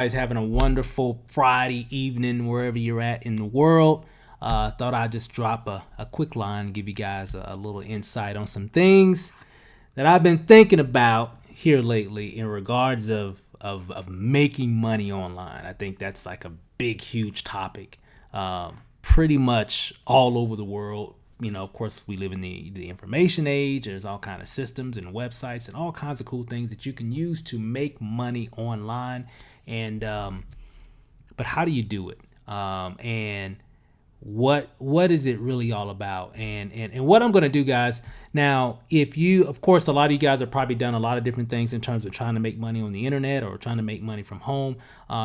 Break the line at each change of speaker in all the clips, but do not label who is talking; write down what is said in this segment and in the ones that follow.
Guys having a wonderful Friday evening wherever you're at in the world. Thought I'd just drop a quick line, give you guys a little insight on some things that I've been thinking about here lately in regards of making money online. I think that's like a big, huge topic, pretty much all over the world. You know, of course, we live in the information age. There's all kind of systems and websites and all kinds of cool things that you can use to make money online. And but how do you do it? And what is it really all about? And what I'm going to do, guys. Now, if you, of course, a lot of you guys have probably done a lot of different things in terms of trying to make money on the internet or trying to make money from home.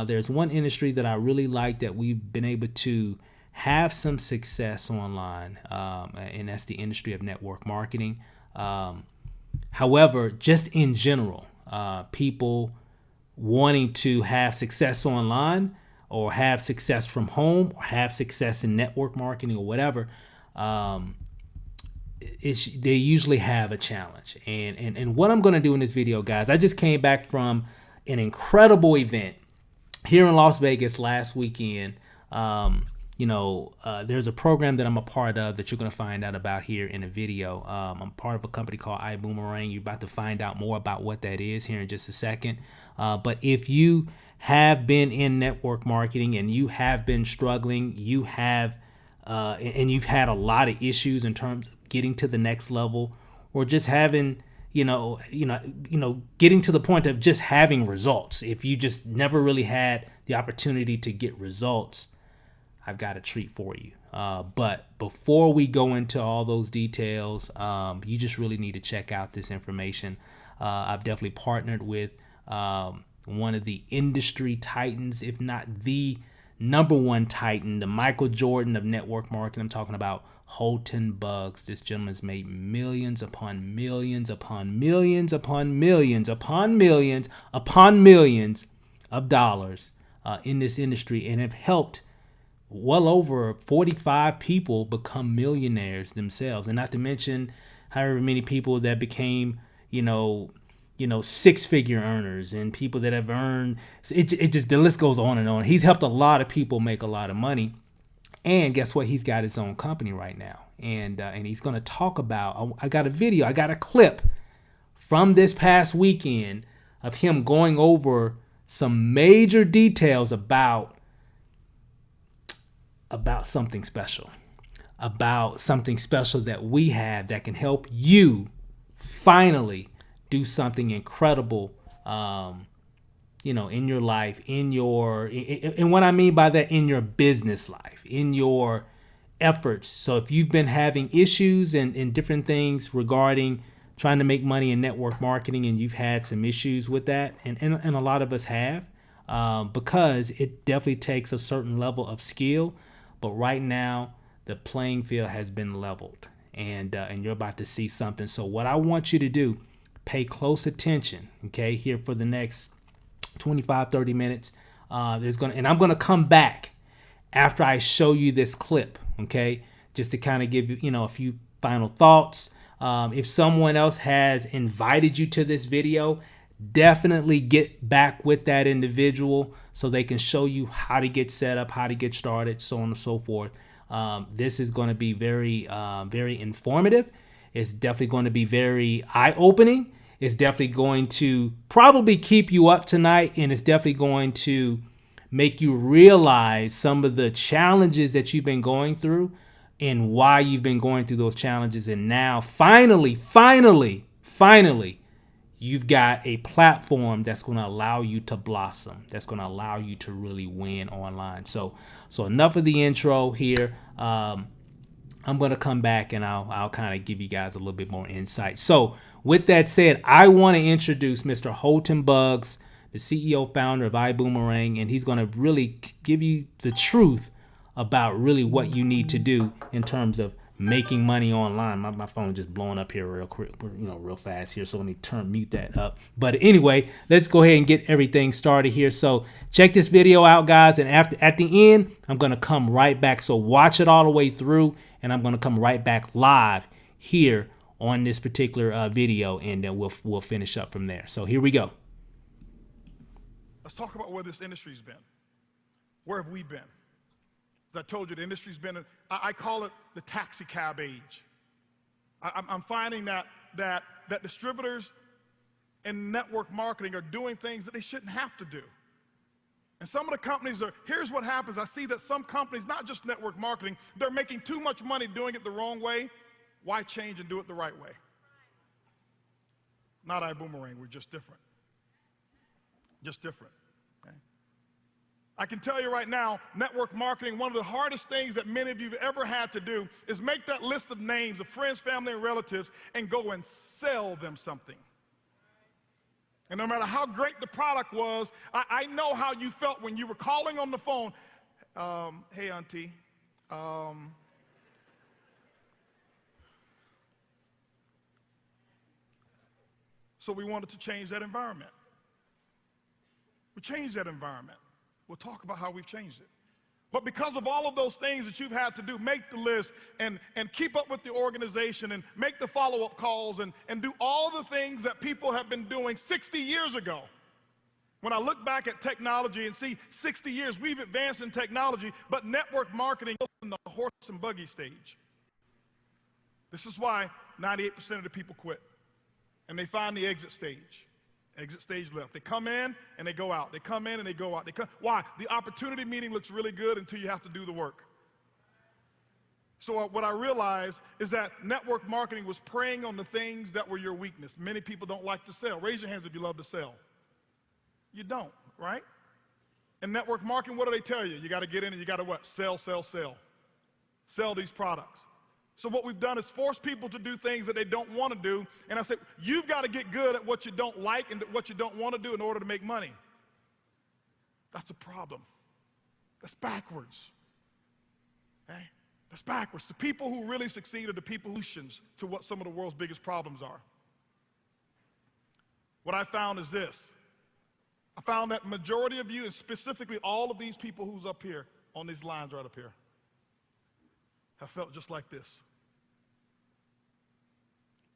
There's one industry that I really like that we've been able to have some success online, and that's the industry of network marketing. However, just in general, people wanting to have success online or have success from home or have success in network marketing or whatever, they usually have a challenge. And what I'm going to do in this video, guys, I just came back from an incredible event here in Las Vegas last weekend. There's a program that I'm a part of that you're going to find out about here in a video. I'm part of a company called iBuumerang. You're about to find out more about what that is here in just a second. But if you have been in network marketing and you have been struggling, you have, and you've had a lot of issues in terms of getting to the next level, or just having, getting to the point of just having results. If you just never really had the opportunity to get results, I've got a treat for you. But before we go into all those details, you just really need to check out this information. I've definitely partnered with one of the industry titans, if not the number one titan, the Michael Jordan of network marketing. I'm talking about Houghton Bugs. This gentleman's made millions upon millions upon millions upon millions upon millions upon millions of dollars in this industry, and have helped well over 45 people become millionaires themselves, and not to mention however many people that became, six-figure earners, and people that have earned it just, the list goes on and on. He's helped a lot of people make a lot of money, and guess what? He's got his own company right now, and he's going to talk about. I got a video, I got a clip from this past weekend of him going over some major details about something special, that we have that can help you finally do something incredible, in your life, and what I mean by that, in your business life, in your efforts. So if you've been having issues and different things regarding trying to make money in network marketing, and you've had some issues with that, and a lot of us have, because it definitely takes a certain level of skill. But right now, the playing field has been leveled, and you're about to see something. So what I want you to do, pay close attention, okay, here for the next 25, 30 minutes. And I'm going to come back after I show you this clip, okay, just to kind of give you, a few final thoughts. If someone else has invited you to this video, definitely get back with that individual so they can show you how to get set up, how to get started, so on and so forth. This is going to be very, very informative. It's definitely going to be very eye-opening. It's definitely going to probably keep you up tonight, and it's definitely going to make you realize some of the challenges that you've been going through and why you've been going through those challenges. And now, finally, you've got a platform that's going to allow you to blossom, that's going to allow you to really win online. So enough of the intro here. I'm going to come back and I'll kind of give you guys a little bit more insight. So with that said, I want to introduce Mr. Houghton Bugs, the CEO founder of iBuumerang, and he's going to really give you the truth about really what you need to do in terms of making money online. My phone is just blowing up here real quick, real fast here. So let me mute that up. But anyway, let's go ahead and get everything started here. So check this video out, guys. And at the end, I'm going to come right back. So watch it all the way through, and I'm going to come right back live here on this particular video, and then we'll finish up from there. So here we go.
Let's talk about where this industry's been. Where have we been? As I told you, the industry's been, I call it the taxi cab age. I'm finding that distributors and network marketing are doing things that they shouldn't have to do. And some of the companies here's what happens. I see that some companies, not just network marketing, they're making too much money doing it the wrong way. Why change and do it the right way? Not iBuumerang, we're just different. Just different. Okay? I can tell you right now, network marketing, one of the hardest things that many of you have ever had to do is make that list of names of friends, family, and relatives and go and sell them something. And no matter how great the product was, I know how you felt when you were calling on the phone. Hey, auntie. So we wanted to change that environment. We changed that environment. We'll talk about how we've changed it. But because of all of those things that you've had to do, make the list and keep up with the organization and make the follow-up calls and do all the things that people have been doing 60 years ago. When I look back at technology and see 60 years, we've advanced in technology, but network marketing is in the horse and buggy stage. This is why 98% of the people quit. And they find the exit stage. Exit stage left. They come in and they go out. They come in and they go out. Why? The opportunity meeting looks really good until you have to do the work. So what I realized is that network marketing was preying on the things that were your weakness. Many people don't like to sell. Raise your hands if you love to sell. You don't, right? In network marketing, what do they tell you? You got to get in and you got to what? Sell, sell, sell. Sell these products. So what we've done is force people to do things that they don't want to do. And I said, you've got to get good at what you don't like and what you don't want to do in order to make money. That's a problem. That's backwards. Okay? That's backwards. The people who really succeed are the people who solutions to what some of the world's biggest problems are. What I found is this. I found that majority of you, and specifically all of these people who's up here, on these lines right up here, have felt just like this.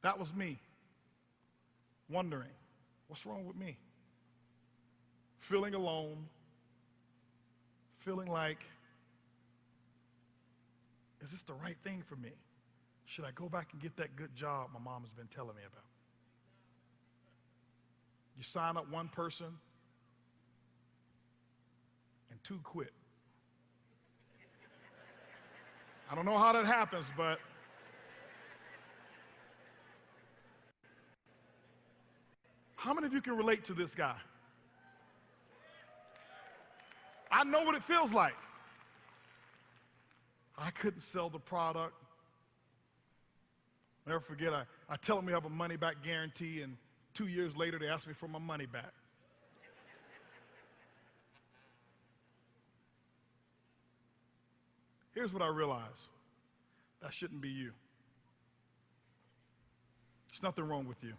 That was me, wondering, what's wrong with me? Feeling alone, feeling like, is this the right thing for me? Should I go back and get that good job my mom has been telling me about? You sign up one person, and 2 quit. I don't know how that happens, but how many of you can relate to this guy? I know what it feels like. I couldn't sell the product. Never forget, I tell them we have a money-back guarantee, and 2 years later, they ask me for my money back. Here's what I realized. That shouldn't be you. There's nothing wrong with you.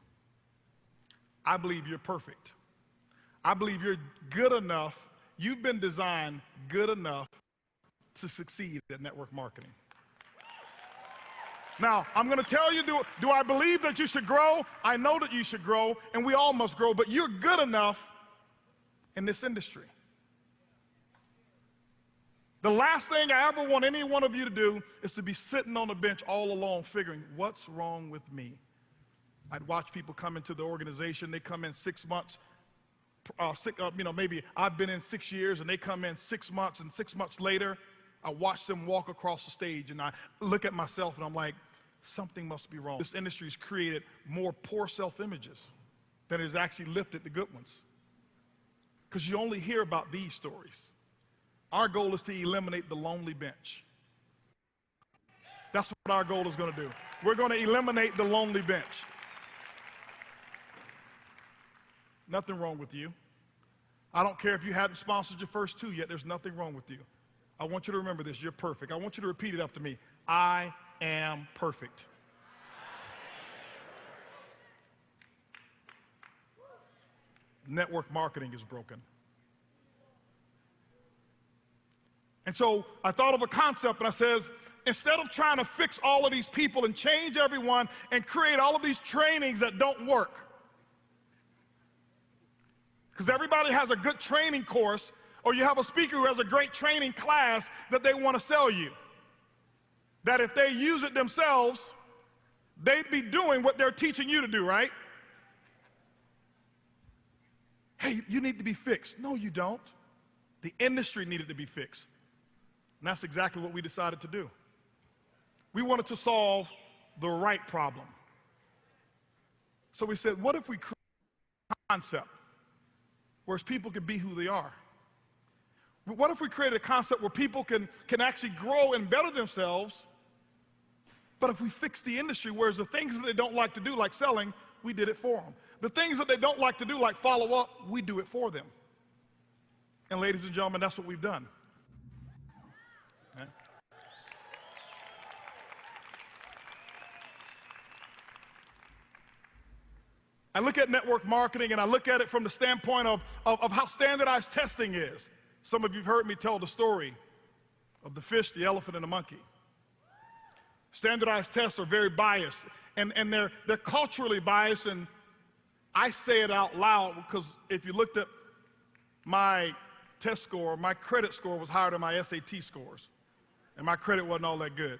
I believe you're perfect. I believe you're good enough. You've been designed good enough to succeed at network marketing. Now, I'm going to tell you, do I believe that you should grow? I know that you should grow, and we all must grow, but you're good enough in this industry. The last thing I ever want any one of you to do is to be sitting on the bench all alone figuring, what's wrong with me? I'd watch people come into the organization. They come in 6 months, maybe I've been in 6 years, and they come in 6 months, and 6 months later, I watch them walk across the stage, and I look at myself, and I'm like, something must be wrong. This industry's created more poor self-images than it has actually lifted the good ones. Because you only hear about these stories. Our goal is to eliminate the lonely bench. That's what our goal is going to do. We're going to eliminate the lonely bench. Nothing wrong with you. I don't care if you hadn't sponsored your first 2 yet. There's nothing wrong with you. I want you to remember this. You're perfect. I want you to repeat it after me. I am perfect. Network marketing is broken. And so I thought of a concept, and I says, instead of trying to fix all of these people and change everyone and create all of these trainings that don't work, Because everybody has a good training course, or you have a speaker who has a great training class that they want to sell you. That if they use it themselves, they'd be doing what they're teaching you to do, right? Hey, you need to be fixed. No, you don't. The industry needed to be fixed. And that's exactly what we decided to do. We wanted to solve the right problem. So we said, what if we create a concept where people can be who they are? What if we created a concept where people can actually grow and better themselves, but if we fix the industry, whereas the things that they don't like to do, like selling, we did it for them. The things that they don't like to do, like follow up, we do it for them. And ladies and gentlemen, that's what we've done. Okay? I look at network marketing and I look at it from the standpoint of how standardized testing is. Some of you have heard me tell the story of the fish, the elephant, and the monkey. Standardized tests are very biased, and they're culturally biased, and I say it out loud because if you looked at my test score, my credit score was higher than my SAT scores, and my credit wasn't all that good.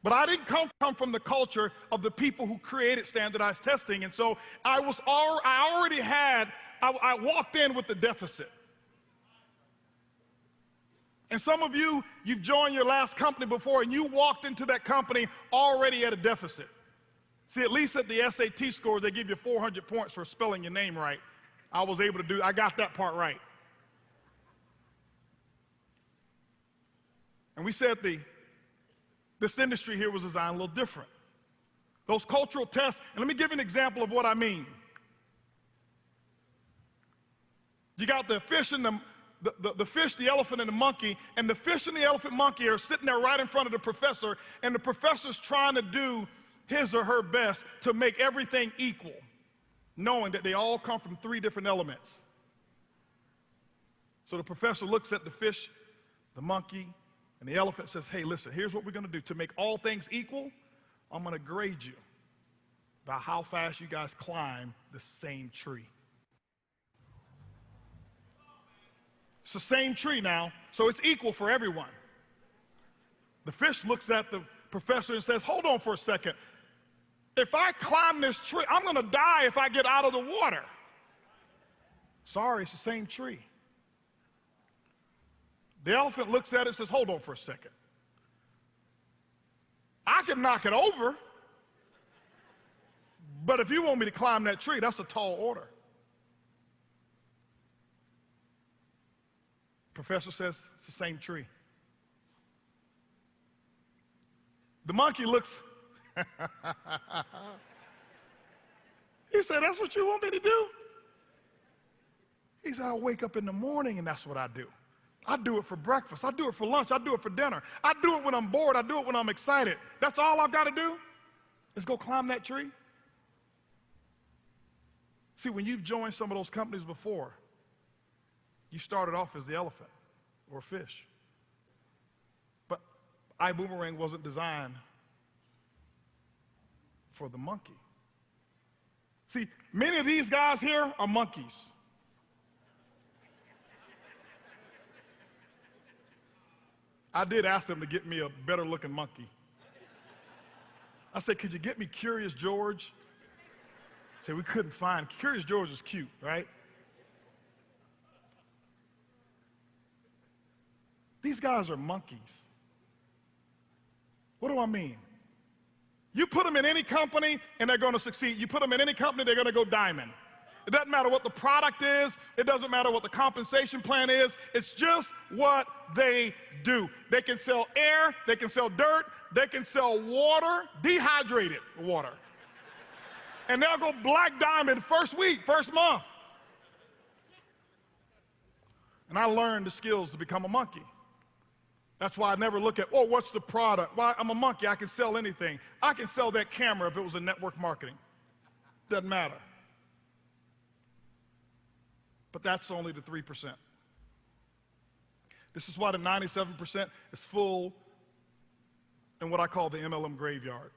But I didn't come from the culture of the people who created standardized testing, and so I walked in with the deficit. And some of you, you've joined your last company before, and you walked into that company already at a deficit. See, at least at the SAT score, they give you 400 points for spelling your name right. I got that part right. And we said this industry here was designed a little different. Those cultural tests, and let me give you an example of what I mean. You got the fish and the fish, the elephant, and the monkey, and the fish and the elephant monkey are sitting there right in front of the professor, and the professor's trying to do his or her best to make everything equal, knowing that they all come from 3 different elements. So the professor looks at the fish, the monkey, and the elephant, says, hey, listen, here's what we're going to do. To make all things equal, I'm going to grade you by how fast you guys climb the same tree. It's the same tree now, so it's equal for everyone. The fish looks at the professor and says, hold on for a second. If I climb this tree, I'm going to die if I get out of the water. Sorry, it's the same tree. The elephant looks at it and says, hold on for a second. I can knock it over, but if you want me to climb that tree, that's a tall order. Professor says, it's the same tree. The monkey looks, he said, that's what you want me to do? He said, I wake up in the morning and that's what I do. I do it for breakfast. I do it for lunch. I do it for dinner. I do it when I'm bored. I do it when I'm excited. That's all I've got to do is go climb that tree. See, when you've joined some of those companies before, you started off as the elephant or fish. But iBuumerang wasn't designed for the monkey. See, many of these guys here are monkeys. I did ask them to get me a better looking monkey. I said, could you get me Curious George? I said, we couldn't find. Curious George is cute, right? These guys are monkeys. What do I mean? You put them in any company and they're going to succeed. You put them in any company, they're going to go diamond. It doesn't matter what the product is. It doesn't matter what the compensation plan is. It's just what they do. They can sell air. They can sell dirt. They can sell water, dehydrated water. And they'll go black diamond first week, first month. And I learned the skills to become a monkey. That's why I never look at, oh, what's the product? Well, I'm a monkey. I can sell anything. I can sell that camera if it was in network marketing. Doesn't matter. But that's only the 3%. This is why the 97% is full in what I call the MLM graveyard.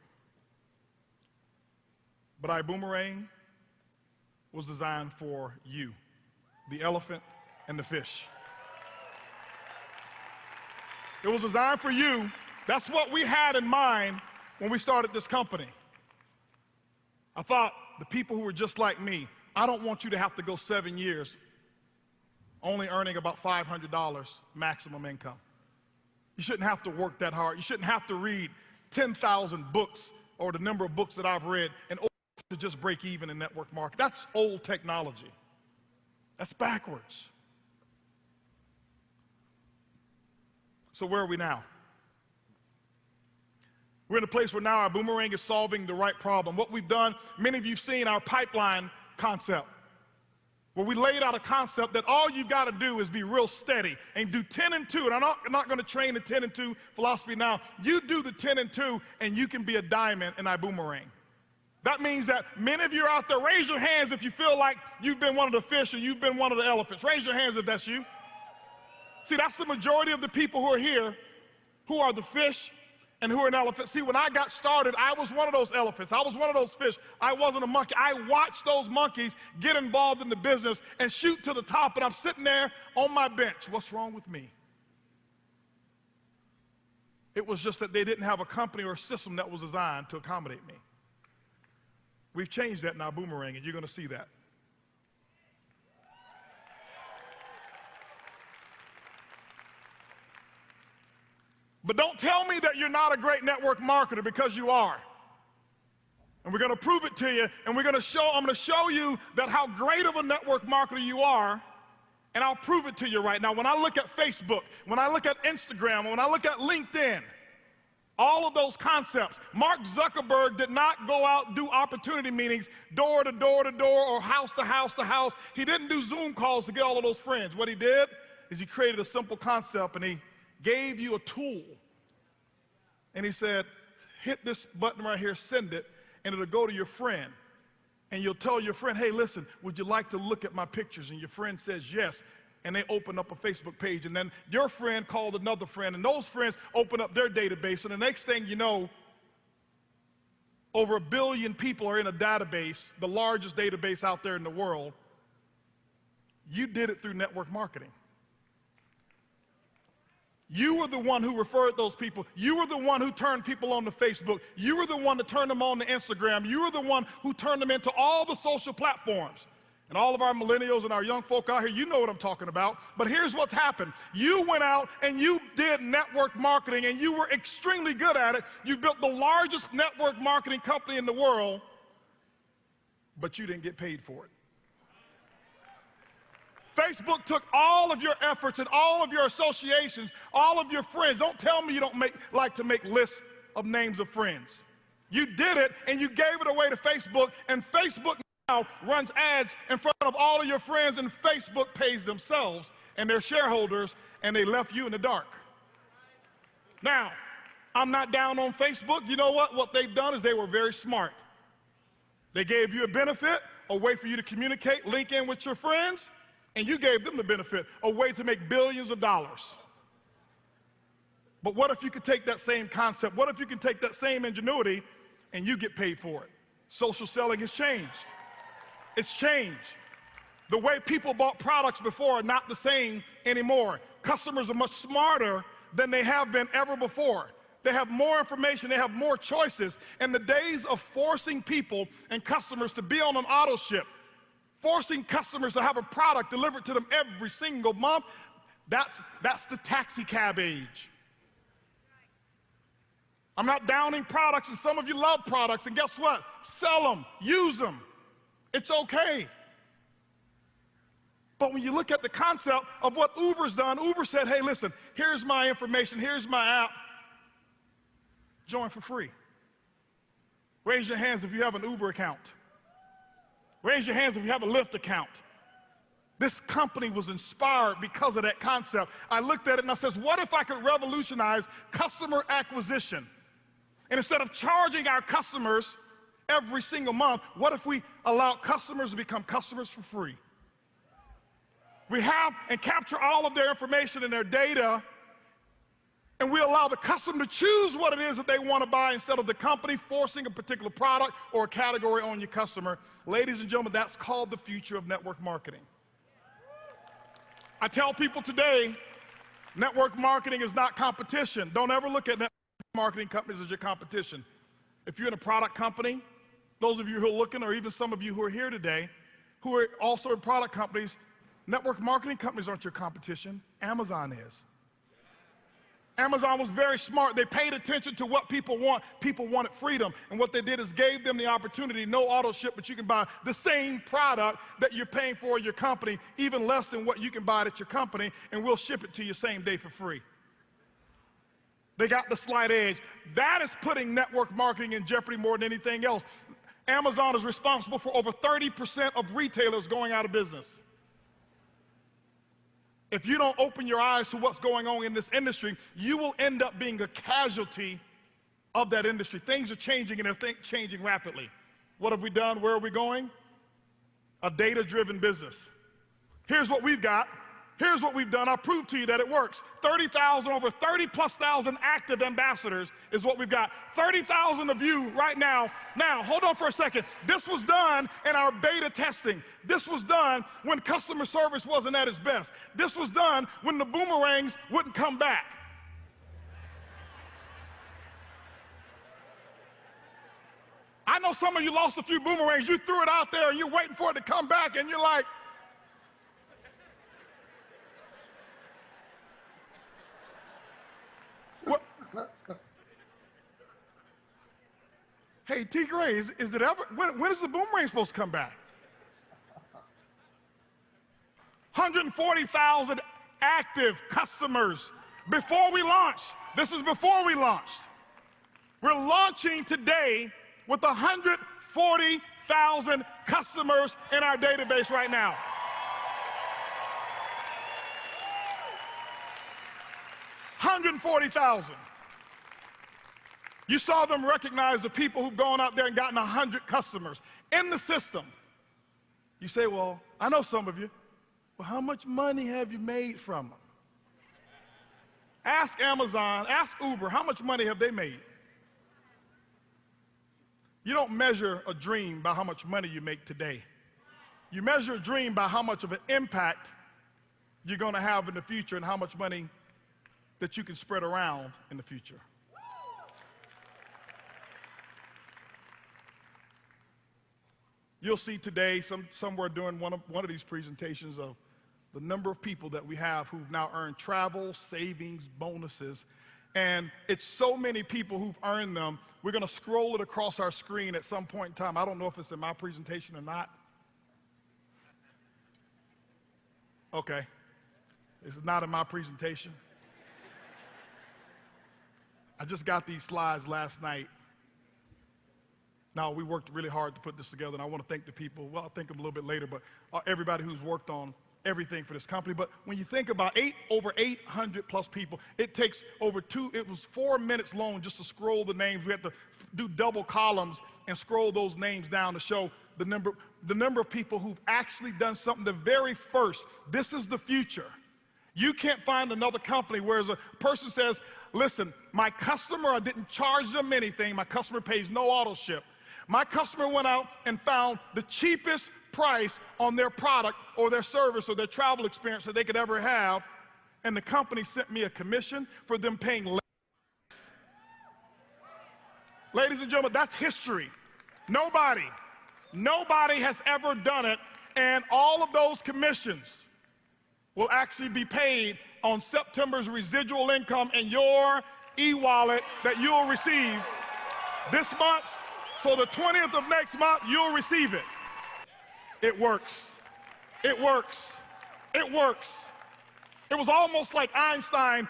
But iBuumerang was designed for you, the elephant and the fish. It was designed for you. That's what we had in mind when we started this company. I thought, the people who were just like me, I don't want you to have to go 7 years only earning about $500 maximum income. You shouldn't have to work that hard. You shouldn't have to read 10,000 books or the number of books that I've read in order to just break even in network marketing. That's old technology. That's backwards. So where are we now? We're in a place where now our boomerang is solving the right problem. What we've done, many of you have seen our pipeline concept, where we laid out a concept that all you got to do is be real steady and do 10 and 2. And I'm not going to train the 10 and 2 philosophy now. You do the 10 and 2 and you can be a diamond in iBuumerang. That means that many of you are out there, raise your hands if you feel like you've been one of the fish or you've been one of the elephants. Raise your hands if that's you. See, that's the majority of the people who are here who are the fish and who are an elephant. See, when I got started, I was one of those elephants. I was one of those fish. I wasn't a monkey. I watched those monkeys get involved in the business and shoot to the top, and I'm sitting there on my bench. What's wrong with me? It was just that they didn't have a company or a system that was designed to accommodate me. We've changed that in our boomerang, and you're going to see that. But don't tell me that you're not a great network marketer, because you are. And we're going to prove it to you, and I'm going to show you that how great of a network marketer you are, and I'll prove it to you right now. When I look at Facebook, when I look at Instagram, when I look at LinkedIn, all of those concepts, Mark Zuckerberg did not go out and do opportunity meetings door to door to door or house to house to house. He didn't do Zoom calls to get all of those friends. What he did is he created a simple concept, and he gave you a tool. And he said, hit this button right here, send it, and it'll go to your friend. And you'll tell your friend, hey, listen, would you like to look at my pictures? And your friend says yes. And they open up a Facebook page. And then your friend called another friend, and those friends open up their database. And the next thing you know, over 1 billion people are in a database, the largest database out there in the world. You did it through network marketing. You were the one who referred those people. You were the one who turned people on to Facebook. You were the one that turned them on to Instagram. You were the one who turned them into all the social platforms. And all of our millennials and our young folk out here, you know what I'm talking about. But here's what's happened. You went out and you did network marketing, and you were extremely good at it. You built the largest network marketing company in the world, but you didn't get paid for it. Facebook took all of your efforts and all of your associations, all of your friends. Don't tell me you don't like to make lists of names of friends. You did it, and you gave it away to Facebook, and Facebook now runs ads in front of all of your friends, and Facebook pays themselves and their shareholders, and they left you in the dark. Now, I'm not down on Facebook. You know what? What they've done is they were very smart. They gave you a benefit, a way for you to communicate, link in with your friends, and you gave them the benefit, a way to make billions of dollars. But what if you could take that same concept? What if you can take that same ingenuity and you get paid for it? Social selling has changed. It's changed. The way people bought products before are not the same anymore. Customers are much smarter than they have been ever before. They have more information, they have more choices. And the days of forcing people and customers to be on an auto ship, forcing customers to have a product delivered to them every single month, that's the taxi cab age. I'm not downing products, and some of you love products, and guess what? Sell them, use them. It's okay. But when you look at the concept of what Uber's done, Uber said, hey, listen, here's my information, here's my app. Join for free. Raise your hands if you have an Uber account. Raise your hands if you have a Lyft account. This company was inspired because of that concept. I looked at it and I said, what if I could revolutionize customer acquisition? And instead of charging our customers every single month, what if we allow customers to become customers for free? We have and capture all of their information and their data, and we allow the customer to choose what it is that they want to buy instead of the company forcing a particular product or a category on your customer. Ladies and gentlemen, that's called the future of network marketing. I tell people today, network marketing is not competition. Don't ever look at network marketing companies as your competition. If you're in a product company, those of you who are looking, or even some of you who are here today, who are also in product companies, network marketing companies aren't your competition. Amazon is. Amazon was very smart. They paid attention to what people want. People wanted freedom. And what they did is gave them the opportunity, no auto ship, but you can buy the same product that you're paying for at your company, even less than what you can buy it at your company, and we'll ship it to you same day for free. They got the slight edge. That is putting network marketing in jeopardy more than anything else. Amazon is responsible for over 30% of retailers going out of business. If you don't open your eyes to what's going on in this industry, you will end up being a casualty of that industry. Things are changing, and they're changing rapidly. What have we done? Where are we going? A data-driven business. Here's what we've got. Here's what we've done. I'll prove to you that it works. 30,000, over 30,000+ active ambassadors is what we've got. 30,000 of you right now. Now, hold on for a second. This was done in our beta testing. This was done when customer service wasn't at its best. This was done when the boomerangs wouldn't come back. I know some of you lost a few boomerangs. You threw it out there and you're waiting for it to come back, and you're like, what? Hey, T. Gray, is it ever, when is the boomerang supposed to come back? 140,000 active customers before we launched. This is before we launched. We're launching today with 140,000 customers in our database right now. $140,000. You saw them recognize the people who've gone out there and gotten 100 customers in the system. You say, well, I know some of you. Well, how much money have you made from them? Ask Amazon, ask Uber, how much money have they made? You don't measure a dream by how much money you make today. You measure a dream by how much of an impact you're going to have in the future and how much money that you can spread around in the future. You'll see today, somewhere during one of these presentations, of the number of people that we have who've now earned travel, savings, bonuses. And it's so many people who've earned them. We're going to scroll it across our screen at some point in time. I don't know if it's in my presentation or not. Okay. This is not in my presentation. I just got these slides last night. Now, we worked really hard to put this together, and I want to thank the people. Well, I'll thank them a little bit later, but everybody who's worked on everything for this company. But when you think about over 800+ people, it takes it was 4 minutes long just to scroll the names. We had to do double columns and scroll those names down to show the number of people who've actually done something the very first. This is the future. You can't find another company where a person says, listen, my customer, I didn't charge them anything. My customer pays no auto ship. My customer went out and found the cheapest price on their product or their service or their travel experience that they could ever have, and the company sent me a commission for them paying less. Ladies and gentlemen, that's history. Nobody has ever done it, and all of those commissions will actually be paid on September's residual income in your e-wallet that you'll receive this month. So the 20th of next month, you'll receive it. It works. It works. It works. It was almost like Einstein,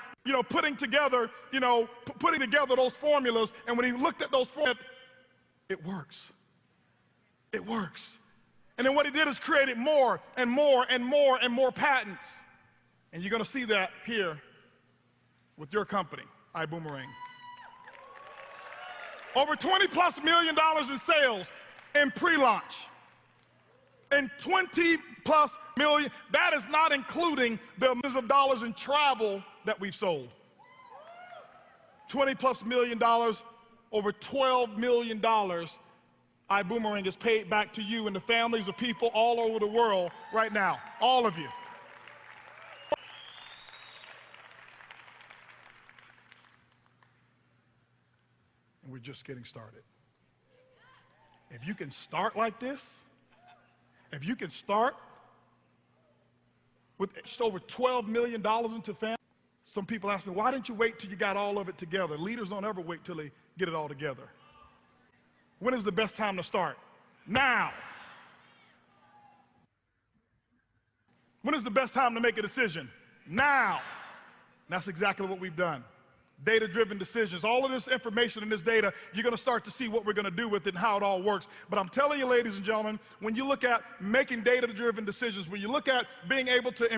putting together those formulas, and when he looked at those formulas, it works. It works. And then what he did is created more and more and more and more patents. And you're going to see that here with your company, iBuumerang. Over $20+ million in sales in pre-launch. And $20+ million, that is not including the millions of dollars in travel that we've sold. $20+ million, over $12 million, iBuumerang is paid back to you and the families of people all over the world right now, all of you. And we're just getting started. If you can start like this, if you can start with just over $12 million into family, some people ask me, why didn't you wait till you got all of it together? Leaders don't ever wait till they get it all together. When is the best time to start? Now. When is the best time to make a decision? Now. And that's exactly what we've done. Data-driven decisions. All of this information and this data, you're going to start to see what we're going to do with it and how it all works. But I'm telling you, ladies and gentlemen, when you look at making data-driven decisions, when you look at being able to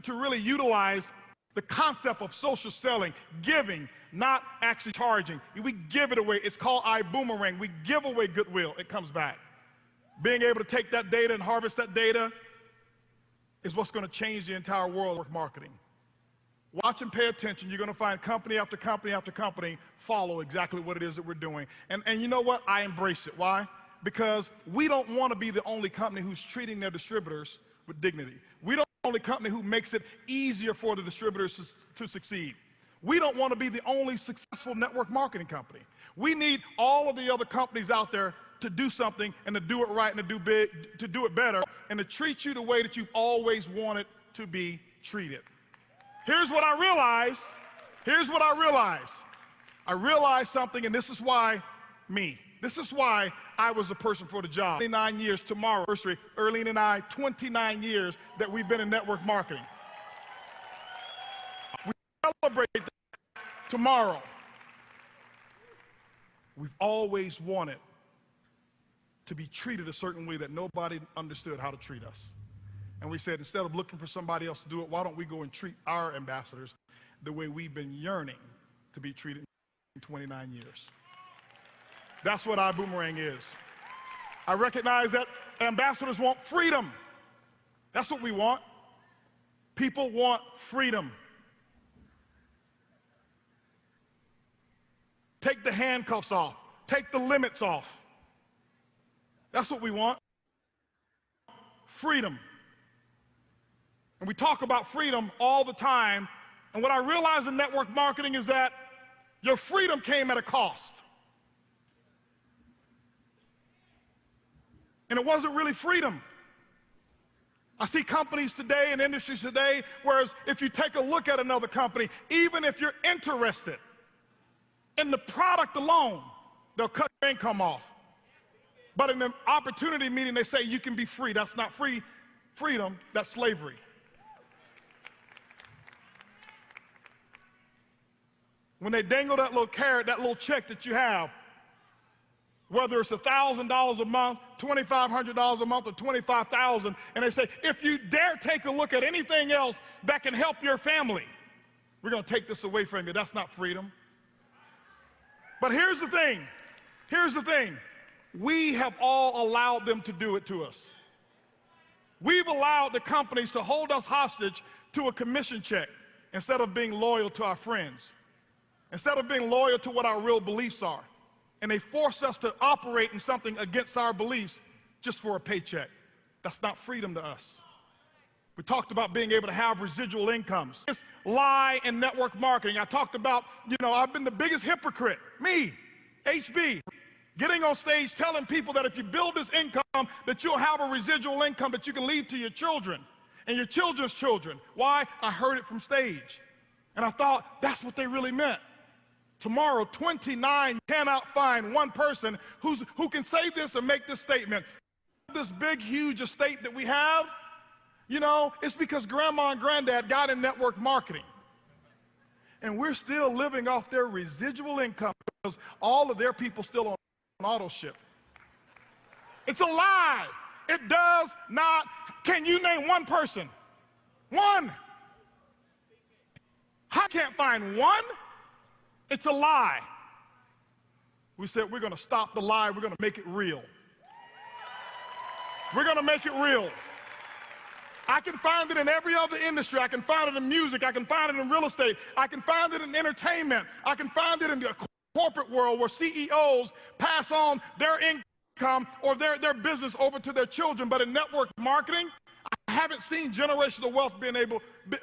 really utilize the concept of social selling, giving, not actually charging. We give it away. It's called iBuumerang. We give away goodwill. It comes back. Being able to take that data and harvest that data is what's going to change the entire world of marketing. Watch and pay attention. You're going to find company after company after company follow exactly what it is that we're doing. And you know what? I embrace it. Why? Because we don't want to be the only company who's treating their distributors with dignity. We don't want to be the only company who makes it easier for the distributors to succeed. We don't want to be the only successful network marketing company. We need all of the other companies out there to do something and to do it right and to do it better and to treat you the way that you've always wanted to be treated. Here's what I realized. Here's what I realized. I realized something, and this is why me. This is why I was the person for the job. 29 years tomorrow, Earlene and I, 29 years that we've been in network marketing. We celebrate that tomorrow. We've always wanted to be treated a certain way that nobody understood how to treat us. And we said, instead of looking for somebody else to do it, why don't we go and treat our ambassadors the way we've been yearning to be treated in 29 years. That's what iBuumerang is. I recognize that ambassadors want freedom. That's what we want. People want freedom. Take the handcuffs off. Take the limits off. That's what we want. Freedom. And we talk about freedom all the time. And what I realize in network marketing is that your freedom came at a cost. And it wasn't really freedom. I see companies today and industries today, whereas if you take a look at another company, even if you're interested in the product alone, they'll cut your income off. But in the opportunity meeting, they say you can be free. That's not freedom, that's slavery. When they dangle that little carrot, that little check that you have, whether it's $1,000 a month, $2,500 a month, or $25,000, and they say, if you dare take a look at anything else that can help your family, we're going to take this away from you. That's not freedom. But here's the thing. Here's the thing. We have all allowed them to do it to us. We've allowed the companies to hold us hostage to a commission check instead of being loyal to our friends, instead of being loyal to what our real beliefs are. And they force us to operate in something against our beliefs just for a paycheck. That's not freedom to us. We talked about being able to have residual incomes. This lie in network marketing. I talked about, I've been the biggest hypocrite. Me, HB, getting on stage telling people that if you build this income, that you'll have a residual income that you can leave to your children and your children's children. Why? I heard it from stage. And I thought, that's what they really meant. Tomorrow, 29 cannot find one person who can say this and make this statement. This big, huge estate that we have, it's because grandma and granddad got in network marketing. And we're still living off their residual income because all of their people still on auto ship. It's a lie. It does not. Can you name one person? One. I can't find one. It's a lie. We said we're going to stop the lie. We're going to make it real. We're going to make it real. I can find it in every other industry. I can find it in music. I can find it in real estate. I can find it in entertainment. I can find it in the corporate world where CEOs pass on their income or their business over to their children. But in network marketing, I haven't seen generational wealth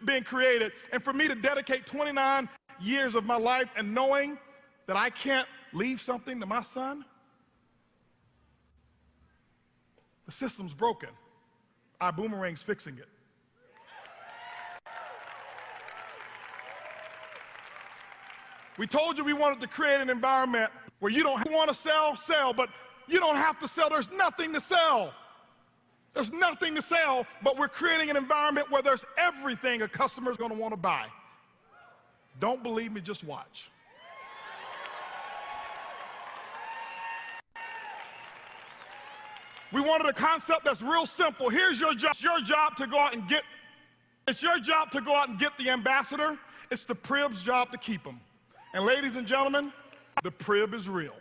being created. And for me to dedicate 29 years of my life and knowing that I can't leave something to my son, the system's broken. iBuumerang's fixing it. We told you we wanted to create an environment where you don't want to sell, but you don't have to sell. There's nothing to sell. There's nothing to sell, but we're creating an environment where there's everything a customer's going to want to buy. Don't believe me, just watch. We wanted a concept that's real simple. Here's your job. It's your job to go out and get. It's your job to go out and get the ambassador. It's the Prib's job to keep him. And ladies and gentlemen, the Prib is real.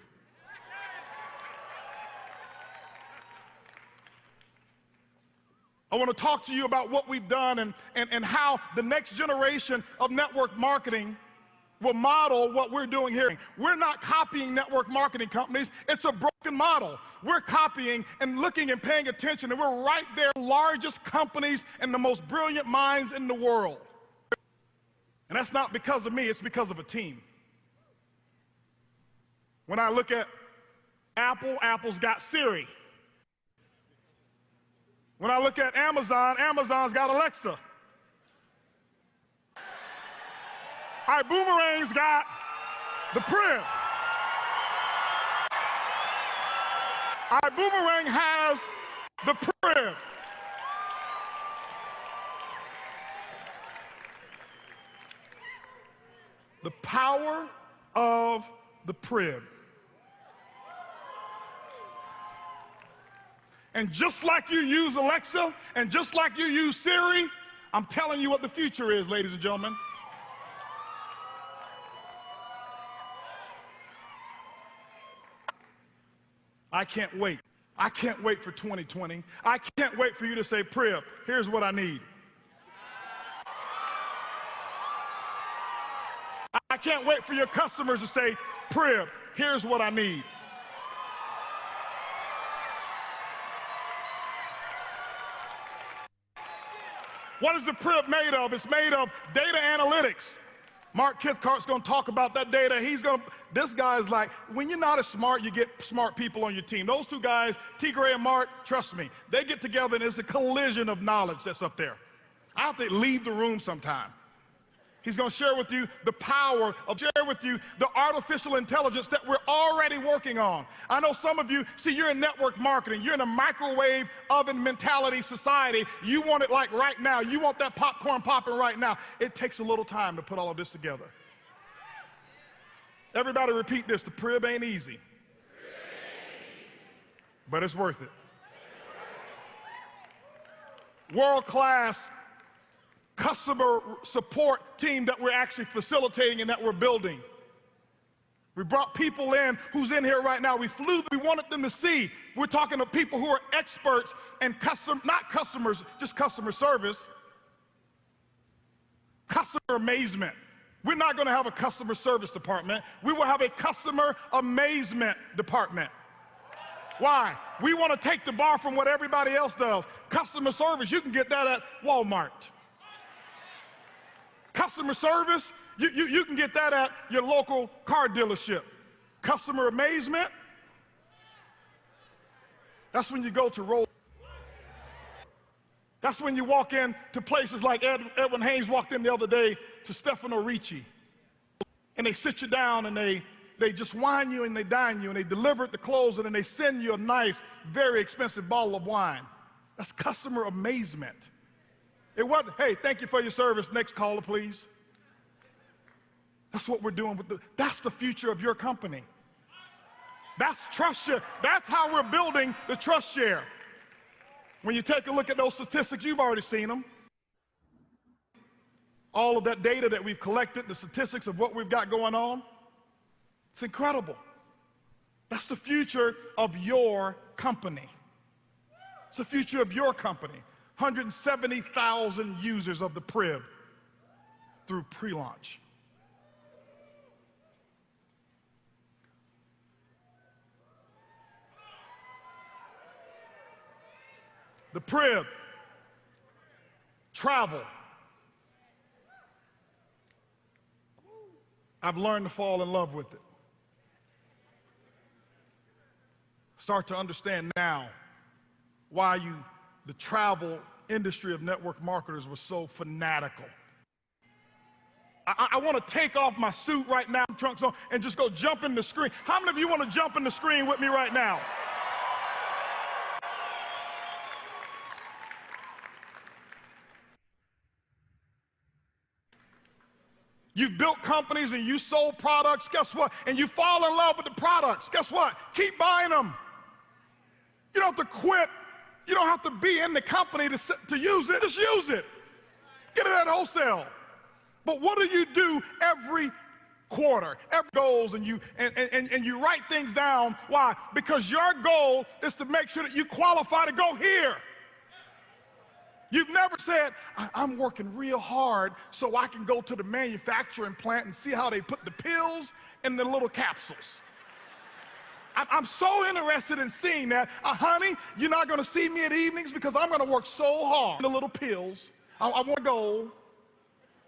I want to talk to you about what we've done and how the next generation of network marketing will model what we're doing here. We're not copying network marketing companies. It's a broken model. We're copying and looking and paying attention, and we're right there, largest companies and the most brilliant minds in the world. And that's not because of me, it's because of a team. When I look at Apple, Apple's got Siri. When I look at Amazon, Amazon's got Alexa. iBuumerang's got the Prib. iBuumerang has the Prib. The power of the Prib. And just like you use Alexa, and just like you use Siri, I'm telling you what the future is, ladies and gentlemen. I can't wait. I can't wait for 2020. I can't wait for you to say, Prib, here's what I need. I can't wait for your customers to say, Prib, here's what I need. What is the Prib made of? It's made of data analytics. Mark Cathcart's going to talk about that data. This guy's like, when you're not as smart, you get smart people on your team. Those two guys, T. Gray and Mark, trust me, they get together and it's a collision of knowledge that's up there. I have to leave the room sometime. He's going to share with you the power of, share with you the artificial intelligence that we're already working on. I know some of you, see, you're in network marketing. You're in a microwave oven mentality society. You want it like right now. You want that popcorn popping right now. It takes a little time to put all of this together. Everybody repeat this. The Prib ain't easy. But it's worth it. World-class customer support team that we're actually facilitating and that we're building. We brought people in who's in here right now. We wanted them to see. We're talking to people who are experts and not customers, just customer service. Customer amazement. We're not going to have a customer service department. We will have a customer amazement department. Why? We want to take the bar from what everybody else does. Customer service, you can get that at Walmart. Customer service, you can get that at your local car dealership. Customer amazement, that's when you go to roll. That's when you walk in to places like Edwin Haynes walked in the other day to Stefano Ricci. And they sit you down and they just wine you and they dine you and they deliver it to close and then they send you a nice, very expensive bottle of wine. That's customer amazement. It wasn't, hey, thank you for your service, next caller, please. That's what we're doing that's the future of your company. That's trust share. That's how we're building the trust share. When you take a look at those statistics, you've already seen them. All of that data that we've collected, the statistics of what we've got going on, it's incredible. That's the future of your company. It's the future of your company. 170,000 users of the Prib through pre-launch. The Prib, travel. I've learned to fall in love with it. Start to understand now why the travel industry of network marketers was so fanatical. I want to take off my suit right now, trunks on, and just go jump in the screen. How many of you want to jump in the screen with me right now? You've built companies and you sold products, guess what? And you fall in love with the products, guess what? Keep buying them. You don't have to quit. You don't have to be in the company to use it. Just use it. Get it at wholesale. But what do every quarter, every goals, and you write things down? Why? Because your goal is to make sure that you qualify to go here. You've never said, I'm working real hard so I can go to the manufacturing plant and see how they put the pills in the little capsules. I'm so interested in seeing that. Honey, you're not going to see me at evenings because I'm going to work so hard. The little pills. I want to go.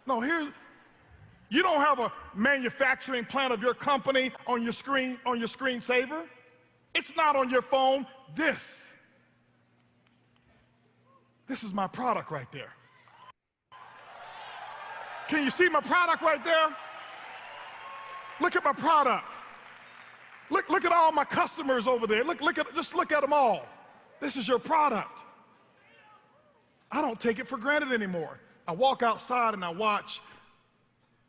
No, you don't have a manufacturing plant of your company on your screensaver. It's not on your phone. This is my product right there. Can you see my product right there? Look at my product. Look at all my customers over there. Just look at them all. This is your product. I don't take it for granted anymore. I walk outside and I watch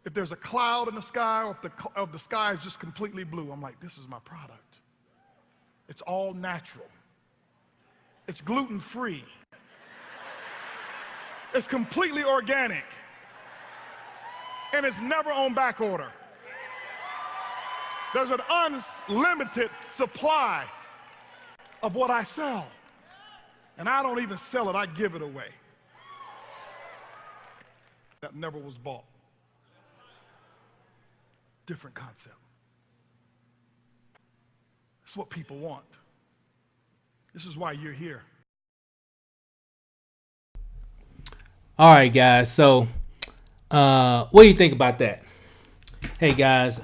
if there's a cloud in the sky or if the sky is just completely blue. I'm like, this is my product. It's all natural. It's gluten-free. It's completely organic. And it's never on back order. There's an unlimited supply of what I sell. And I don't even sell it, I give it away. That never was bought. Different concept. It's what people want. This is why you're here.
All right, guys. So, what do you think about that? Hey, guys.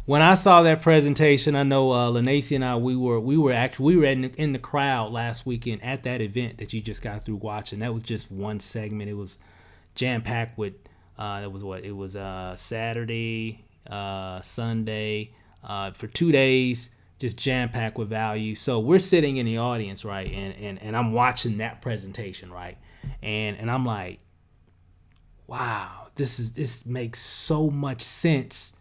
When I saw that presentation, I know Lanacia and I we were in the crowd last weekend at that event that you just got through watching. That was just one segment. It was jam packed with it was Saturday, Sunday, for 2 days, just jam packed with value. So we're sitting in the audience, right, and I'm watching that presentation, right, and I'm like, wow, this makes so much sense.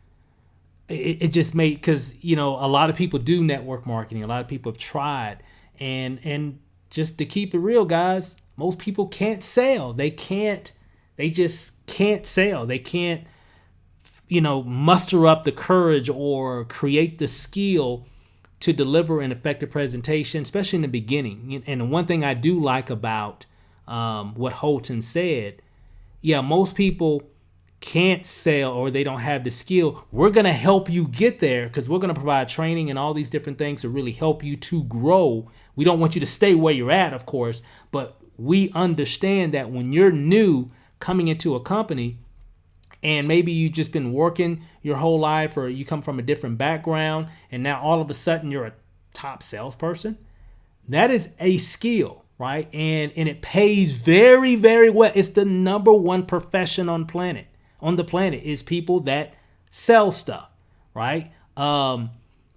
It just made, because a lot of people do network marketing. A lot of people have tried, and just to keep it real, guys, most people can't sell. They just can't sell. They can't muster up the courage or create the skill to deliver an effective presentation, especially in the beginning. And the one thing I do like about what Holton said, most people can't sell or they don't have the skill. We're going to help you get there because we're going to provide training and all these different things to really help you to grow. We don't want you to stay where you're at, of course, but we understand that when you're new coming into a company and maybe you've just been working your whole life or you come from a different background and now all of a sudden you're a top salesperson, that is a skill, right? And it pays very, very well. It's the number one profession on the planet is people that sell stuff, right?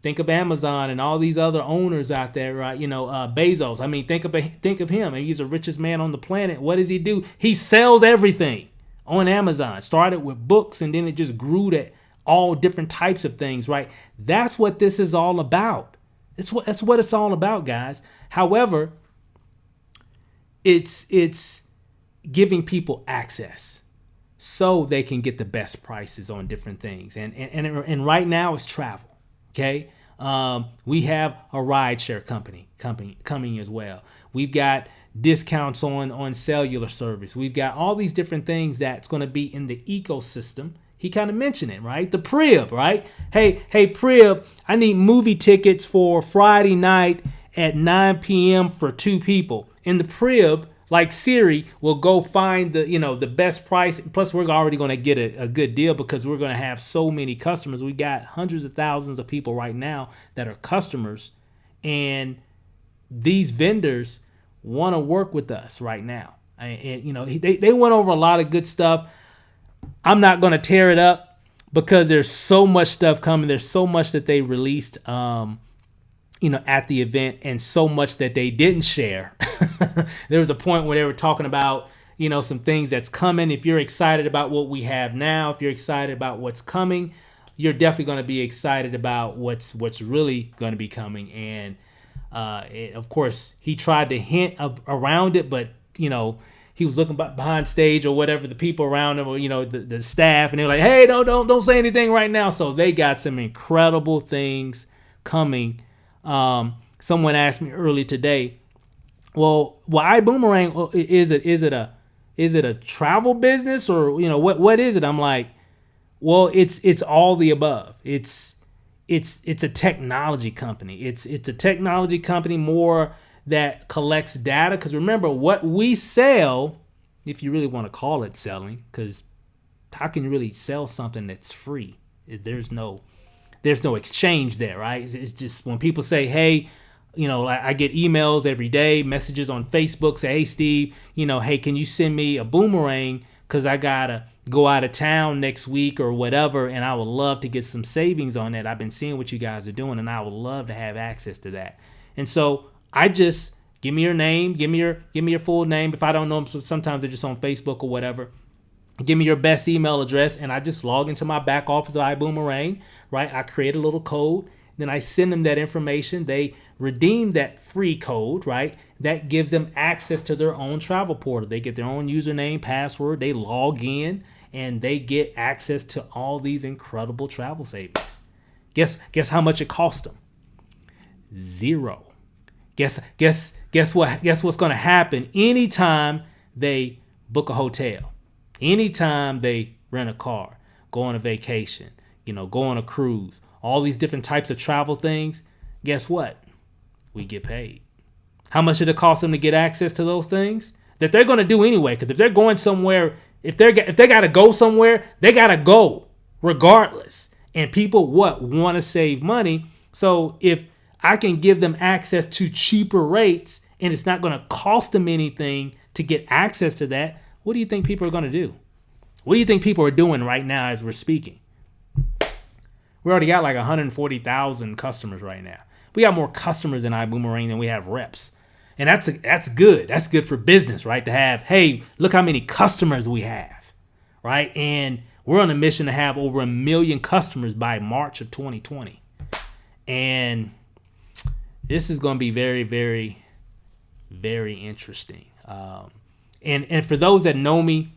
Think of Amazon and all these other owners out there, right? Bezos. I mean, think of him. He's the richest man on the planet. What does he do? He sells everything on Amazon. Started with books and then it just grew to all different types of things, right? That's what this is all about. That's what it's all about, guys. However, it's giving people access so they can get the best prices on different things. And right now it's travel. Okay. We have a rideshare company coming as well. We've got discounts on cellular service. We've got all these different things that's going to be in the ecosystem. He kind of mentioned it, right? The Prib, right? Hey, Prib, I need movie tickets for Friday night at 9 p.m. for 2 people. In the Prib, like Siri, will go find the best price. Plus, we're already going to get a good deal because we're going to have so many customers. We got hundreds of thousands of people right now that are customers, and these vendors want to work with us right now. And they went over a lot of good stuff. I'm not going to tear it up because there's so much stuff coming. There's so much that they released, at the event, and so much that they didn't share. There was a point where they were talking about, some things that's coming. If you're excited about what we have now, if you're excited about what's coming, you're definitely going to be excited about what's really going to be coming. And of course, he tried to hint around it, but he was looking behind stage or whatever, the people around him, or the staff, and they're like, "Hey, don't say anything right now." So they got some incredible things coming. Someone asked me earlier today, well, iBuumerang, is it a travel business, or what is it? I'm like, well, it's all the above. It's a technology company. It's a technology company more that collects data. Because remember, what we sell, if you really want to call it selling, because how can you really sell something that's free? There's no exchange there, right? It's just when people say, hey, I get emails every day, messages on Facebook say, hey, Steve, hey, can you send me a boomerang? Because I got to go out of town next week or whatever, and I would love to get some savings on that. I've been seeing what you guys are doing, and I would love to have access to that. And so I just give me your name, give me your full name. If I don't know them, sometimes they're just on Facebook or whatever. Give me your best email address, and I just log into my back office of iBuumerang, right? I create a little code, then I send them that information. They redeem that free code, right? That gives them access to their own travel portal. They get their own username, password, they log in, and they get access to all these incredible travel savings. Guess how much it cost them? $0. Guess what's going to happen anytime they book a hotel, anytime they rent a car, go on a vacation, go on a cruise, all these different types of travel things. Guess what? We get paid. How much did it cost them to get access to those things that they're going to do anyway? Because if they're going somewhere, if they got to go somewhere, they got to go regardless. And people want to save money. So if I can give them access to cheaper rates and it's not going to cost them anything to get access to that, what do you think people are going to do? What do you think people are doing right now as we're speaking? We already got like 140,000 customers right now. We got more customers in iBuumerang than we have reps. And that's good. That's good for business, right? To have, hey, look how many customers we have, right? And we're on a mission to have over 1 million customers by March of 2020. And this is going to be very, very, very interesting. And for those that know me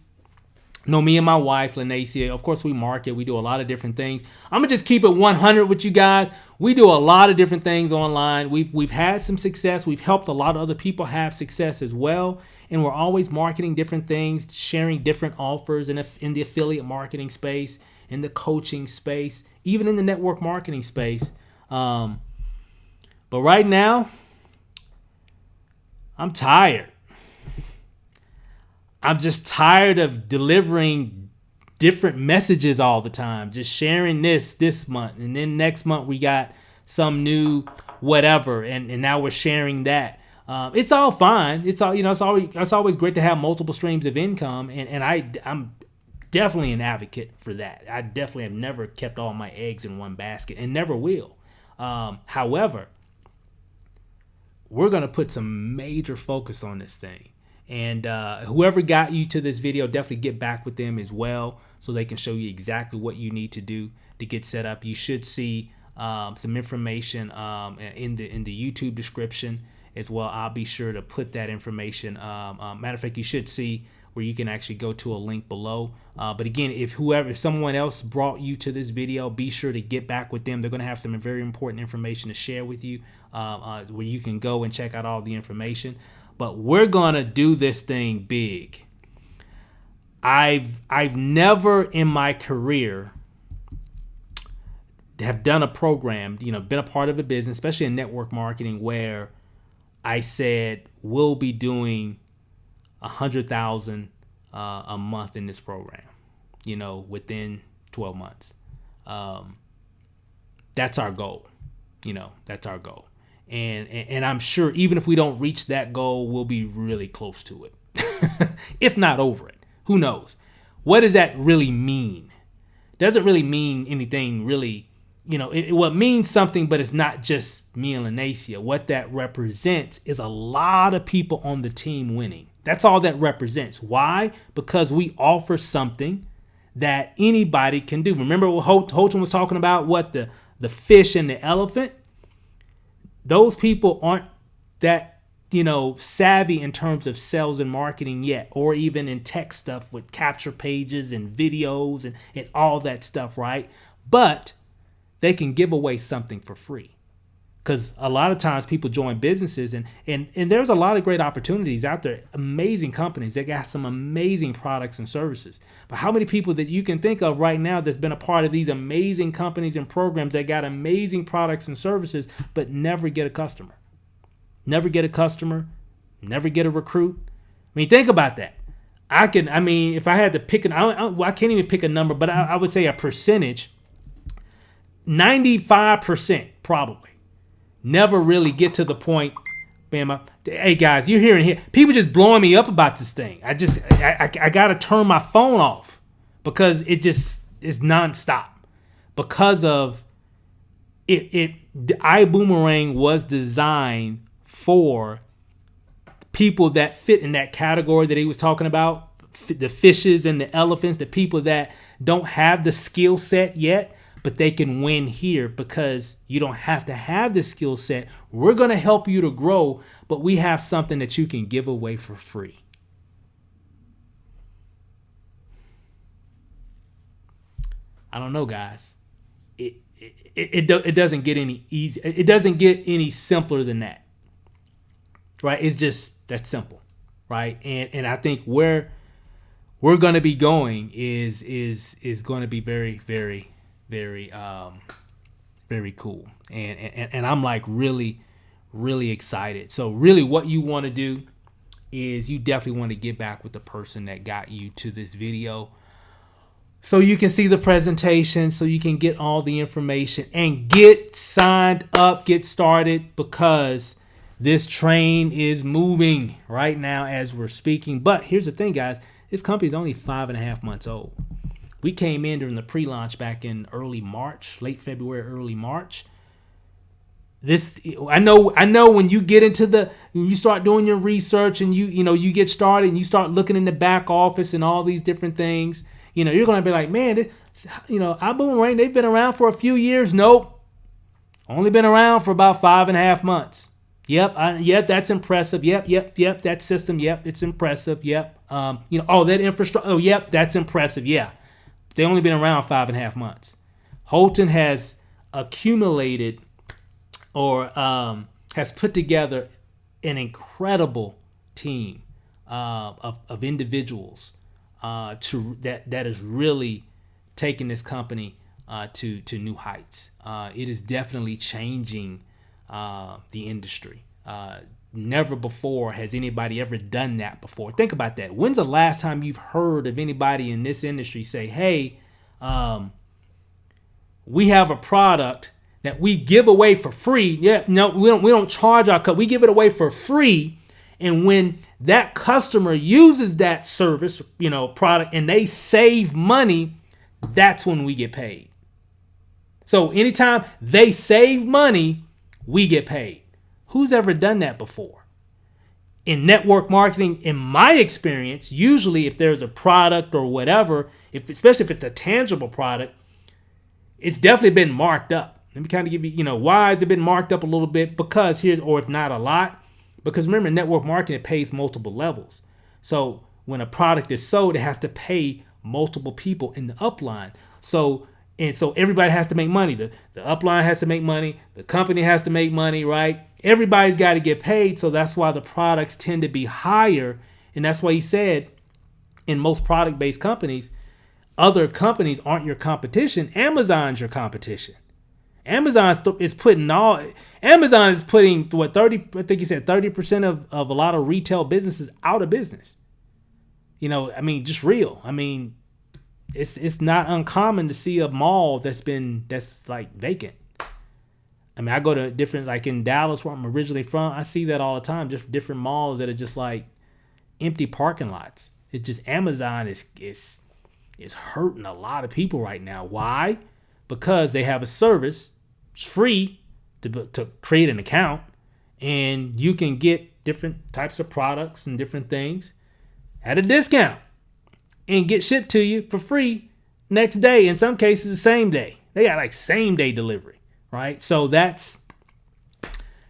and my wife, Lanacia, of course we market. We do a lot of different things. I'm going to just keep it 100 with you guys. We do a lot of different things online. We've had some success. We've helped a lot of other people have success as well. And we're always marketing different things, sharing different offers in the affiliate marketing space, in the coaching space, even in the network marketing space. But right now, I'm tired. I'm just tired of delivering different messages all the time. Just sharing this month, and then next month we got some new whatever, and now we're sharing that. It's all fine. It's all it's always great to have multiple streams of income, and I'm definitely an advocate for that. I definitely have never kept all my eggs in one basket, and never will. However, we're gonna put some major focus on this thing. And whoever got you to this video, definitely get back with them as well so they can show you exactly what you need to do to get set up. You should see some information in the YouTube description as well. I'll be sure to put that information. Matter of fact, you should see where you can actually go to a link below. But again, if someone else brought you to this video, be sure to get back with them. They're going to have some very important information to share with you where you can go and check out all the information. but we're going to do this thing big. I've never in my career have done a program, been a part of a business, especially in network marketing, where I said we'll be doing 100,000 a month in this program, within 12 months. That's our goal. That's our goal. And I'm sure even if we don't reach that goal, we'll be really close to it, if not over it. Who knows? What does that really mean? Doesn't really mean anything really. It means something, but it's not just me and Lanacia. What that represents is a lot of people on the team winning. That's all that represents. Why? Because we offer something that anybody can do. Remember what Holton was talking about, what the fish and the elephant? Those people aren't that, savvy in terms of sales and marketing yet, or even in tech stuff with capture pages and videos and all that stuff, right? But they can give away something for free. Because a lot of times people join businesses and there's a lot of great opportunities out there, amazing companies that got some amazing products and services. But how many people that you can think of right now that's been a part of these amazing companies and programs that got amazing products and services, but never get a customer? Never get a customer, never get a recruit. I mean, think about that. If I had to pick I can't even pick a number, but I would say a percentage, 95% probably never really get to the point. Man, hey guys, you're hearing here. People just blowing me up about this thing. I gotta turn my phone off because it just is nonstop because of it. The iBuumerang was designed for people that fit in that category that he was talking about, the fishes and the elephants, the people that don't have the skill set yet, but they can win here because you don't have to have the skill set. We're going to help you to grow, but we have something that you can give away for free. I don't know, guys. It doesn't get any easy. It doesn't get any simpler than that, right? It's just that simple, right? And I think where we're going to be going is going to be very, very, very, very cool. And I'm like really, really excited. So really what you want to do is you definitely want to get back with the person that got you to this video so you can see the presentation, so you can get all the information and get signed up, get started, because this train is moving right now as we're speaking. But here's the thing, guys. This company is only 5.5 months old. We came in during the pre-launch back in early March, late February, early March. I know when you get into when you start doing your research and you get started and you start looking in the back office and all these different things, you're going to be like, man, iBuumerang, they've been around for a few years. Nope. Only been around for about 5.5 months. Yep, that's impressive. Yep, that system, yep, it's impressive. Yep. That infrastructure, yep, that's impressive. Yeah. They only been around 5.5 months. Holton has accumulated or has put together an incredible team of individuals that is really taking this company to new heights. It is definitely changing the industry. Never before has anybody ever done that before. Think about that. When's the last time you've heard of anybody in this industry say, hey, we have a product that we give away for free. Yeah, no, we don't charge our cut. We give it away for free. And when that customer uses that service, product, and they save money, that's when we get paid. So anytime they save money, we get paid. Who's ever done that before? In network marketing, in my experience, usually if there's a product or whatever, especially if it's a tangible product, it's definitely been marked up. Let me kind of give you, why has it been marked up a little bit? Because or if not a lot, because remember, network marketing, it pays multiple levels. So when a product is sold, it has to pay multiple people in the upline. So And so everybody has to make money. The upline has to make money. The company has to make money, right? Everybody's got to get paid. So that's why the products tend to be higher. And that's why he said in most product-based companies, other companies aren't your competition. Amazon's your competition. Amazon is putting what 30, I think you said 30% of a lot of retail businesses out of business. You know, I mean, just real. I mean, it's not uncommon to see a mall that's like vacant. I mean, I go to different, like in Dallas where I'm originally from, I see that all the time, just different malls that are just like empty parking lots. It's just Amazon is hurting a lot of people right now. Why? Because they have a service. It's free to create an account, and you can get different types of products and different things at a discount and get shipped to you for free next day. In some cases, the same day. They got like same day delivery, right? So that's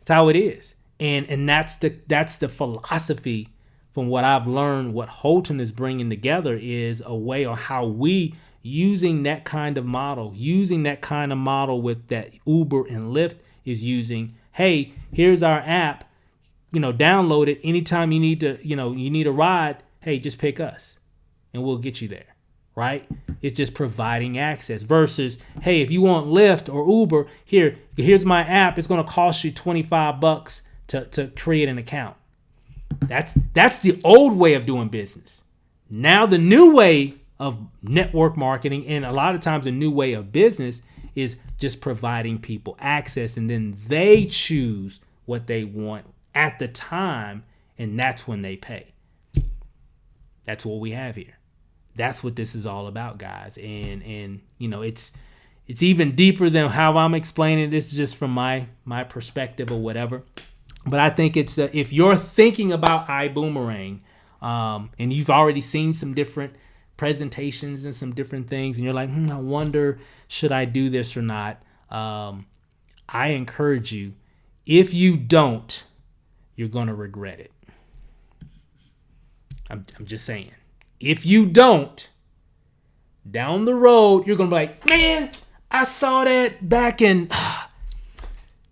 how it is, and that's the philosophy. From what I've learned, what Holton is bringing together is a way on how we using that kind of model with that Uber and Lyft is using. Hey, here's our app, download it anytime you need a ride. Hey, just pick us and we'll get you there, right? It's just providing access versus, hey, if you want Lyft or Uber, here's my app. It's going to cost you $25 to create an account. That's the old way of doing business. Now the new way of network marketing, and a lot of times a new way of business, is just providing people access, and then they choose what they want at the time, and that's when they pay. That's what we have here. That's what this is all about, guys. And it's even deeper than how I'm explaining this, just from my perspective or whatever. But I think it's if you're thinking about iBuumerang, and you've already seen some different presentations and some different things, and you're like, I wonder, should I do this or not? I encourage you, if you don't, you're going to regret it. I'm just saying. If you don't, down the road, you're going to be like, man, I saw that back in...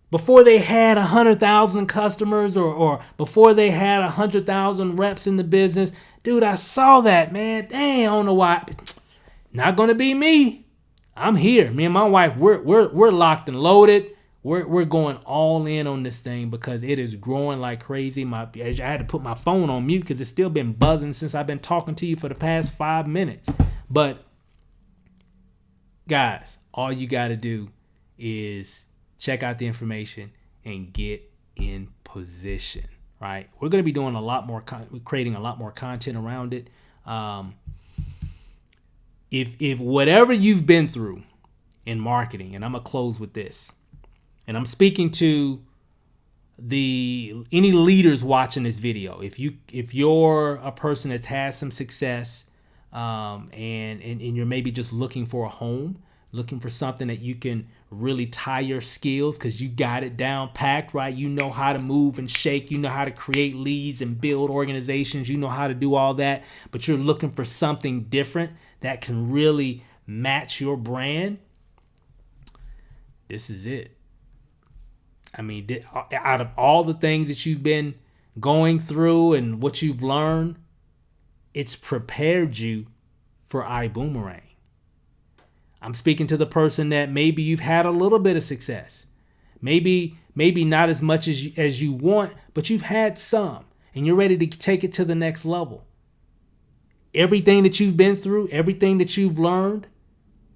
before they had 100,000 customers or before they had 100,000 reps in the business. Dude, I saw that, man. Dang, I don't know why. Not going to be me. I'm here. Me and my wife, we're locked and loaded. We're going all in on this thing because it is growing like crazy. I had to put my phone on mute because it's still been buzzing since I've been talking to you for the past 5 minutes. But guys, all you got to do is check out the information and get in position, right? We're going to be doing a lot more, creating a lot more content around it. If whatever you've been through in marketing, and I'm going to close with this, and I'm speaking to any leaders watching this video. If you're a person that's had some success, and you're maybe just looking for a home, looking for something that you can really tie your skills because you got it down packed, right? You know how to move and shake. You know how to create leads and build organizations. You know how to do all that, but you're looking for something different that can really match your brand. This is it. I mean, out of all the things that you've been going through and what you've learned, it's prepared you for iBuumerang. I'm speaking to the person that maybe you've had a little bit of success. Maybe not as much as you want, but you've had some and you're ready to take it to the next level. Everything that you've been through, everything that you've learned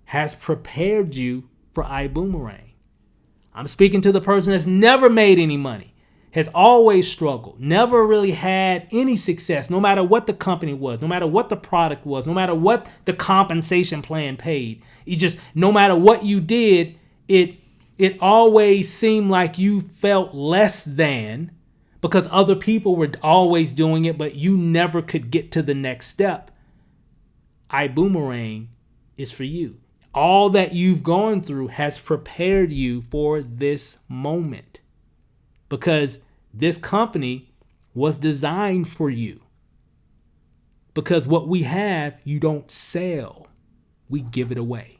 has prepared you for iBuumerang. I'm speaking to the person that's never made any money, has always struggled, never really had any success, no matter what the company was, no matter what the product was, no matter what the compensation plan paid. No matter what you did, it always seemed like you felt less than because other people were always doing it, but you never could get to the next step. iBuumerang is for you. All that you've gone through has prepared you for this moment because this company was designed for you. Because what we have, you don't sell. We give it away.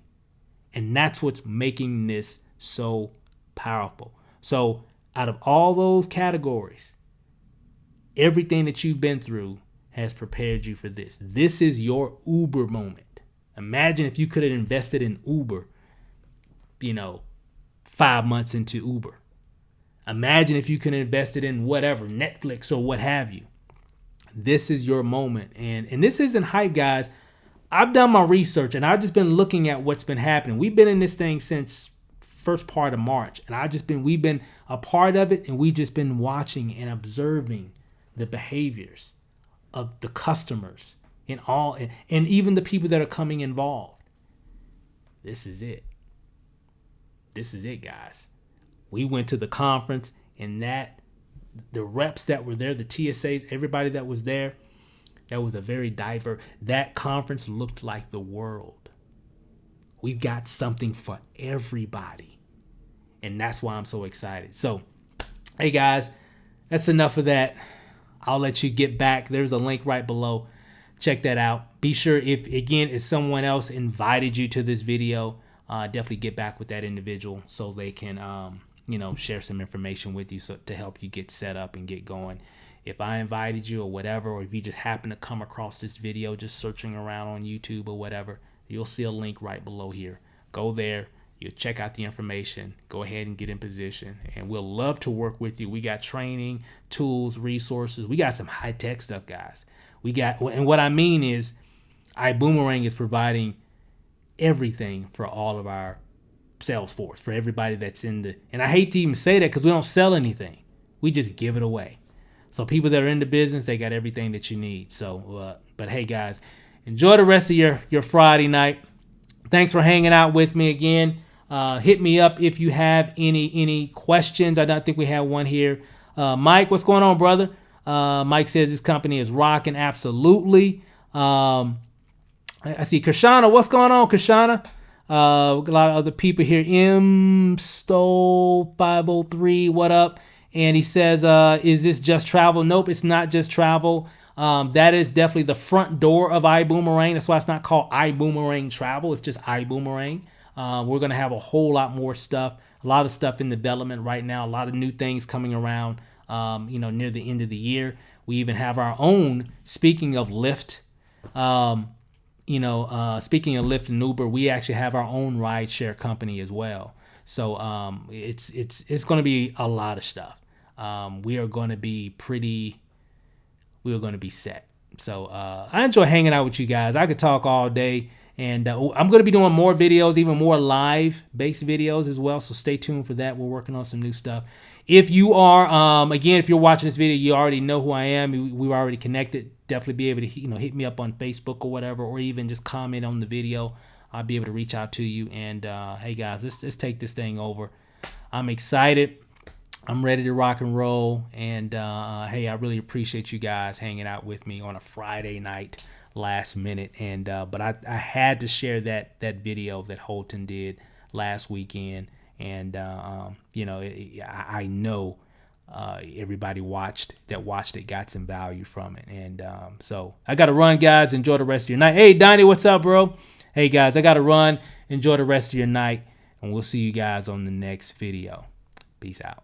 And that's what's making this so powerful. So out of all those categories, everything that you've been through has prepared you for this. This is your Uber moment. Imagine if you could have invested in Uber, 5 months into Uber. Imagine if you could have invested in whatever, Netflix or what have you. This is your moment. And this isn't hype, guys. I've done my research and I've just been looking at what's been happening. We've been in this thing since first part of March, and we've been a part of it, and we've just been watching and observing the behaviors of the customers and even the people that are coming involved. This is it. This is it, guys. We went to the conference, and the reps that were there, the TSAs, everybody that was there, that was a very diverse. That conference looked like the world. We've got something for everybody. And that's why I'm so excited. So, hey guys, that's enough of that. I'll let you get back. There's a link right below. Check that out. Be sure if someone else invited you to this video, definitely get back with that individual so they can, share some information with you to help you get set up and get going. If I invited you or whatever, or if you just happen to come across this video just searching around on YouTube or whatever, you'll see a link right below here. Go there. You'll check out the information. Go ahead and get in position. And we'll love to work with you. We got training, tools, resources. We got some high-tech stuff, guys. And what I mean is iBuumerang is providing everything for all of our sales force, for everybody that's and I hate to even say that because we don't sell anything. We just give it away. So people that are in the business, they got everything that you need. So, but hey guys, enjoy the rest of your Friday night. Thanks for hanging out with me again. Hit me up if you have any questions. I don't think we have one here. Mike, what's going on, brother? Mike says this company is rocking. Absolutely. I see Krishana. What's going on, Krishana? A lot of other people here. M Stole 503. What up? And he says, is this just travel? Nope, it's not just travel. That is definitely the front door of iBuumerang. That's why it's not called iBuumerang Travel. It's just iBuumerang. We're going to have a whole lot more stuff, a lot of stuff in development right now, a lot of new things coming around, near the end of the year. We even have our own, speaking of Lyft, speaking of Lyft and Uber, we actually have our own rideshare company as well. So it's going to be a lot of stuff. We are going to be set. So I enjoy hanging out with you guys. I could talk all day, and I'm going to be doing more videos, even more live-based videos as well. So stay tuned for that. We're working on some new stuff. If you are, if you're watching this video, you already know who I am. We were already connected. Definitely be able to, hit me up on Facebook or whatever, or even just comment on the video. I'll be able to reach out to you. And hey guys, let's take this thing over. I'm excited. I'm ready to rock and roll. And hey, I really appreciate you guys hanging out with me on a Friday night, last minute. And but I had to share that video that Holton did last weekend. And I know everybody watched it, got some value from it. And so I got to run, guys. Enjoy the rest of your night. Hey, Donnie, what's up, bro? Hey, guys, I got to run. Enjoy the rest of your night, and we'll see you guys on the next video. Peace out.